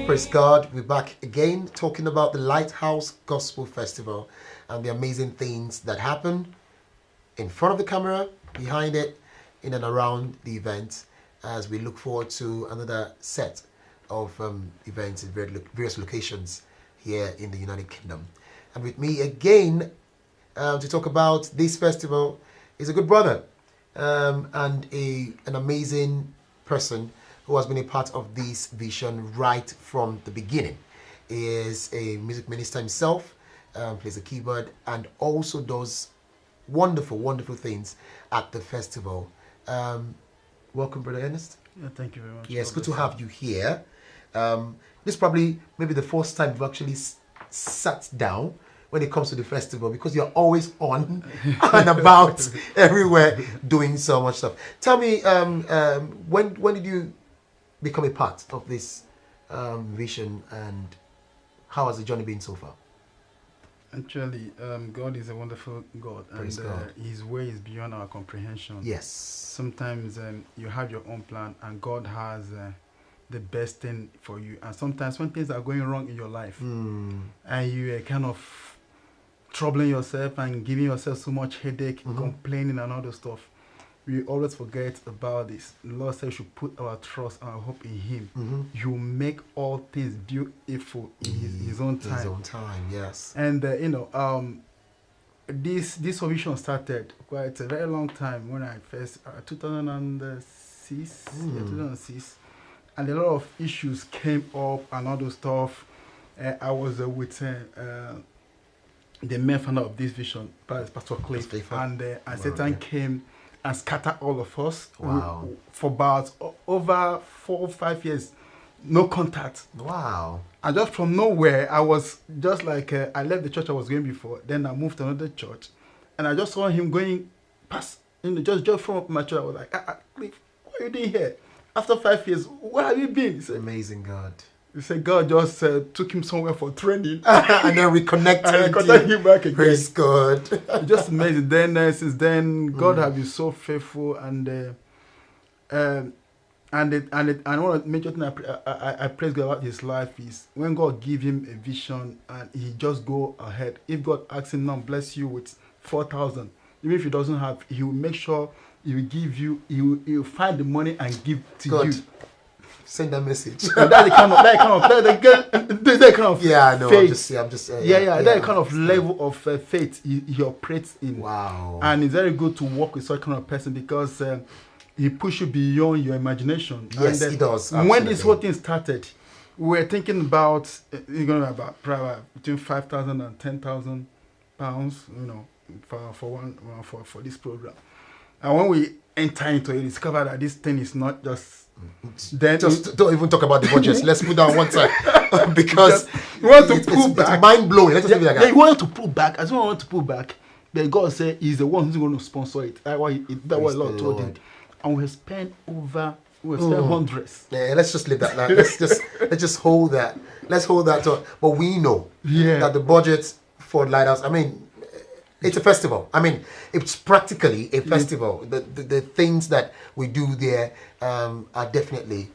Praise God, we're back again talking about the Lighthouse Gospel Festival and the amazing things that happen in front of the camera, behind it, in and around the event, as we look forward to another set of events in various locations here in the United Kingdom. And with me again to talk about this festival is a good brother and an amazing person who has been a part of this vision right from the beginning. He is a music minister himself, plays the keyboard, and also does wonderful, wonderful things at the festival. Welcome, Brother Ernest. Yeah, thank you very much. Yes, good to have you here. This is probably maybe the first time you've actually sat down when it comes to the festival, because you're always on and about everywhere doing so much stuff. Tell me, when did you become a part of this vision, and how has the journey been so far? Actually, God is a wonderful God, Praise and God. His way is beyond our comprehension. Yes. Sometimes you have your own plan, and God has the best thing for you. And sometimes when things are going wrong in your life, and you are kind of troubling yourself and giving yourself so much headache, complaining and all the stuff, we always forget about this. The Lord says we should put our trust and our hope in Him. He will make all things beautiful in His own time. His own time, yes. And this vision started quite a very long time when I first 2006, 2006, and a lot of issues came up and all those stuff. I was with the main founder of this vision, Pastor Cliff, and Satan came and scattered all of us. Wow. For about over 4 or 5 years, no contact. Wow. And just from nowhere, I was just like, I left the church I was going before, then I moved to another church, and I just saw him going past, just from my church. I was like, Cliff, what are you doing here? After 5 years, where have you been? He said, amazing God. He said God just took him somewhere for training. And then reconnected. And I contacted him back again. Praise God. It's just amazing. Then since then, God has been so faithful, and one of the major things I praise God about his life is when God give him a vision and he just go ahead. If God asks him now, bless you with 4,000, even if he doesn't have, he will make sure he will give you. He will find the money and give to God. you. Send that message. And that's the kind of yeah, I know. faith. I'm just That kind of level of faith he operates in. Wow. And it's very good to work with such kind of person, because he pushes you beyond your imagination. Yes, and he does. When Absolutely. this whole thing started, we were thinking about about probably between 5,000 and 10,000 pounds, for this program. And when we enter into it, discover that this thing is not just. Then don't even talk about the budget. Let's put that on one side, because you want to pull back. It's mind blowing. Let's just leave it like that. He wanted to pull back. As well, want to pull back, but God said He's the one who's going to sponsor it. That's what the Lord told him. And we spent hundreds. Yeah, let's just leave that. Let's just hold that. Let's hold that. But we know that the budget for Lighthouse, I mean, it's a festival. I mean, it's practically a festival. The things that we do there are definitely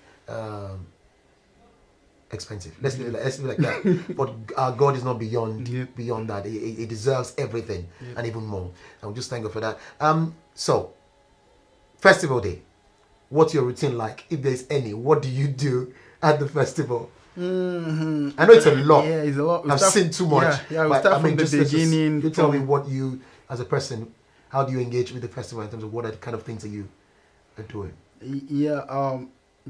expensive. Let's leave it like that. But our God is not beyond that. He deserves everything and even more. And we just thank God for that. So, festival day. What's your routine like, if there's any? What do you do at the festival? I know it's a lot. Yeah, it's a lot. I've seen too much. Yeah, we start from the beginning. You tell me what you, as a person, how do you engage with the festival in terms of what are the kind of things that you are doing? Yeah,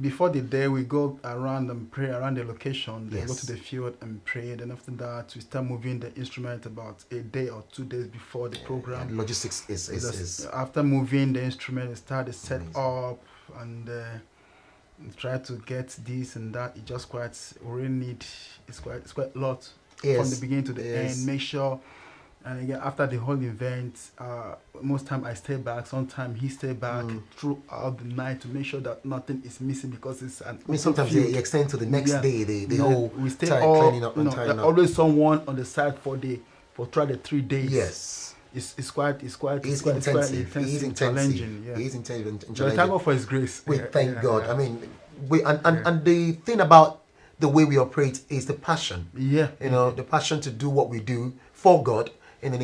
before the day, we go around and pray around the location. Then go to the field and pray. Then after that, we start moving the instrument about a day or 2 days before the program. And logistics is after moving the instrument, we start the set up and try to get this and that. It just really need. It's quite a lot from the beginning to the end. Make sure. And again, after the whole event, most time I stay back. Sometimes he stay back throughout the night to make sure that nothing is missing, because it's an. I mean, sometimes they extend to the next day. The whole we stay cleaning up and tying there's up. always someone on the side for throughout the 3 days. Yes. It's quite intensive. challenging. Yeah. He's intensive and So challenging. thank God for His grace. We thank God. I mean, and the thing about the way we operate is the passion. Yeah. You know, the passion to do what we do for God. And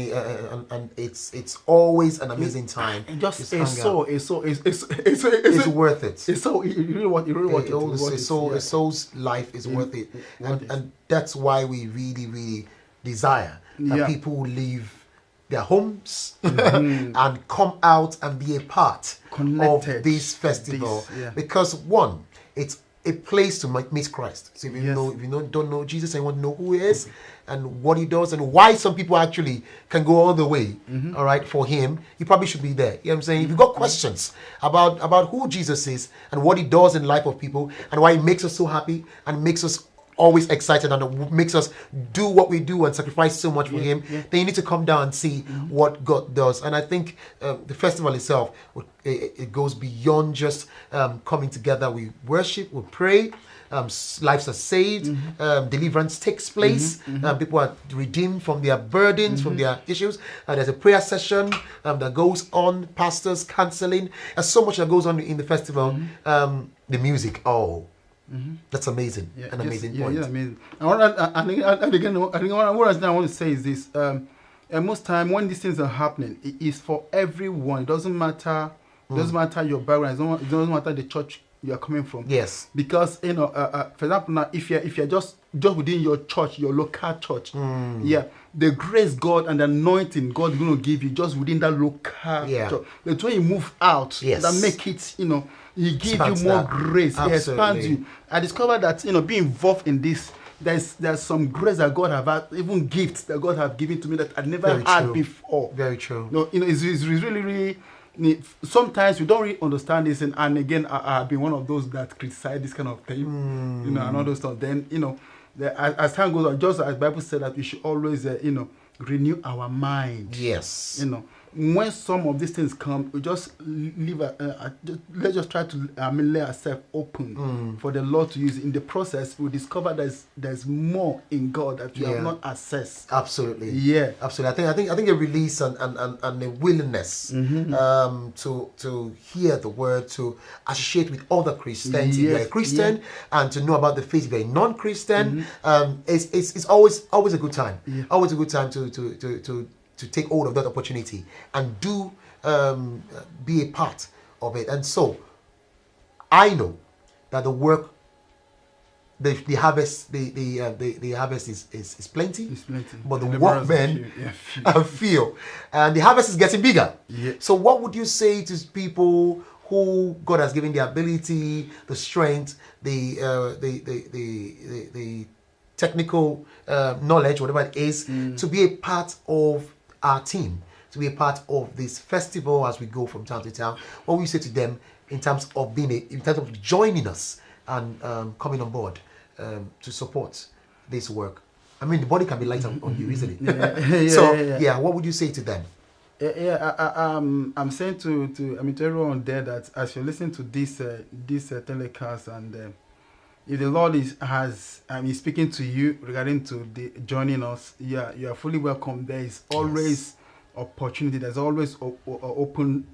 it's always an amazing time. And just it's worth it. It's so you really want a soul's life is worth it, and that's why we really desire that people will leave their homes and come out and be a part of this festival. Because one, it's a place to meet Christ. So if you don't know Jesus and you want to know who he is and what he does and why some people actually can go all the way, all right, for him, you probably should be there. You know what I'm saying? If you've got questions about who Jesus is and what he does in the life of people and why he makes us so happy and makes us always excited and makes us do what we do and sacrifice so much for him, then you need to come down and see what God does. And I think the festival itself, it goes beyond just coming together. We worship, we pray, lives are saved, deliverance takes place, people are redeemed from their burdens, from their issues. There's a prayer session that goes on, pastors counseling. There's so much that goes on in the festival. The music, that's amazing. An amazing point. Amazing. I think what I want to say is this: and most time when these things are happening, it is for everyone. It doesn't matter. It doesn't matter your background. It doesn't matter the church you are coming from. Yes. Because for example, now if you're just within your church, your local church, the grace God and the anointing God is going to give you just within that local church. But when you move out, that make it He gives you more grace. He expands you. I discovered that being involved in this, there's some grace that God have had, even gifts that God have given to me that I never had before. Very true. It's really sometimes we don't really understand this, and again, I've been one of those that criticize this kind of thing, and all those stuff. Then as time goes on, just as the Bible said that we should always renew our mind. Yes. When some of these things come, we just leave. Let's just try to lay ourselves open for the Lord to use. In the process, we discover there's more in God that we have not accessed. Absolutely. Yeah. Absolutely. I think a release and a willingness to hear the word, to associate with other Christians. If you're a Christian, and to know about the faith if you're a non-Christian, it's always a good time. Always a good time to take hold of that opportunity and do be a part of it. And so I know that the work, the harvest, the harvest is plenty. It's plenty. But the workmen are few, and the harvest is getting bigger. So what would you say to people who God has given the ability, the strength, the technical knowledge, whatever it is, to be a part of our team, to be a part of this festival as we go from town to town? What will you say to them in terms of in terms of joining us and coming on board to support this work? I mean, the body can be light on you, isn't it? What would you say to them? I'm saying to everyone there that as you're listening to this telecast, and if the Lord is speaking to you regarding to joining us, you are fully welcome. There is always opportunity. There's always open.